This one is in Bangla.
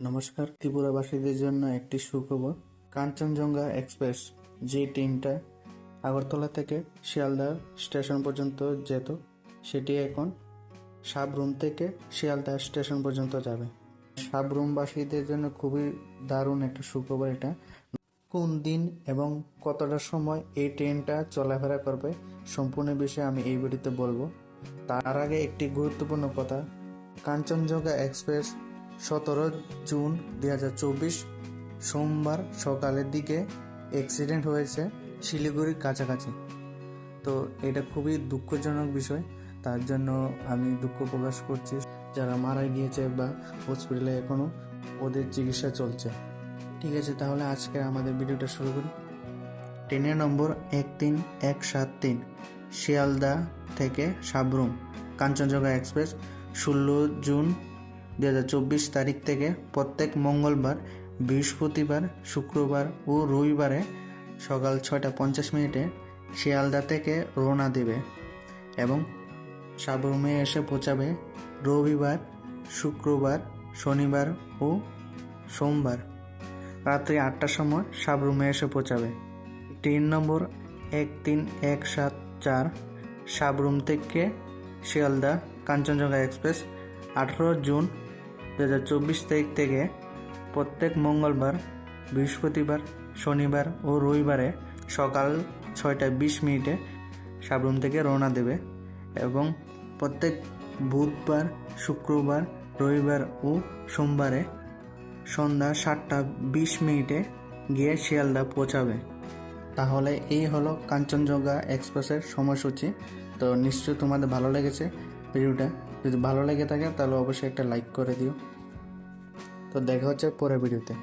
নমস্কার, ত্রিপুরাবাসীদের জন্য একটি সুখবর। কাঞ্চনজঙ্ঘা এক্সপ্রেস যে ট্রেনটা আগরতলা থেকে শিয়ালদা স্টেশন পর্যন্ত যেত, সেটি এখন সাবরুম থেকে শিয়ালদা স্টেশন পর্যন্ত যাবে। সাবরুমবাসীদের জন্য খুবই দারুণ একটা সুখবর এটা। কোন দিন এবং কতটা সময় এই ট্রেনটা চলাফেরা করবে সম্পূর্ণ বিষয়ে আমি এই ভিডিওতে বলবো। তার আগে একটি গুরুত্বপূর্ণ কথা, কাঞ্চনজঙ্ঘা এক্সপ্রেস 17 জুন 2024 সোমবার সকালের দিকে অ্যাক্সিডেন্ট হয়েছে শিলিগুড়ির কাছাকাছি। তো এটা খুবই দুঃখজনক বিষয়, তার জন্য আমি দুঃখ প্রকাশ করছি যারা মারা গিয়েছে বা হসপিটালে এখনও ওদের চিকিৎসা চলছে। ঠিক আছে, তাহলে আজকে আমাদের ভিডিওটা শুরু করি। ট্রেনের নম্বর 13173 শিয়ালদা থেকে সাবরুম কাঞ্চনজঙ্ঘা এক্সপ্রেস 16 জুন 2024 তারিখ থেকে প্রত্যেক মঙ্গলবার, বৃহস্পতিবার, শুক্রবার ও রবিবারে সকাল 6:50 শিয়ালদা থেকে রওনা দেবে এবং সাবরুমে এসে পৌঁছাবে রবিবার, শুক্রবার, শনিবার ও সোমবার রাত্রি 8টার সময় সাবরুমে এসে পৌঁছাবে। ট্রেন নম্বর 13174 সাবরুম থেকে শিয়ালদা কাঞ্চনজঙ্ঘা এক্সপ্রেস 18 জুন 2024 তারিখ থেকে প্রত্যেক মঙ্গলবার, বৃহস্পতিবার, শনিবার ও রবিবারে সকাল 6:20 সাবরুম থেকে রওনা দেবে এবং প্রত্যেক বুধবার, শুক্রবার, রবিবার ও সোমবারে সন্ধ্যা 7:20 গিয়ে শিয়ালদা পৌঁছাবে। তাহলে এই হলো কাঞ্চনজঙ্ঘা এক্সপ্রেসের সময়সূচি। তো নিশ্চয়ই তোমাদের ভালো লেগেছে ভিডিওটা। যদি ভালো লেগে থাকে তাহলে অবশ্যই একটা লাইক করে দিও। তো দেখা হচ্ছে পরের ভিডিওতে।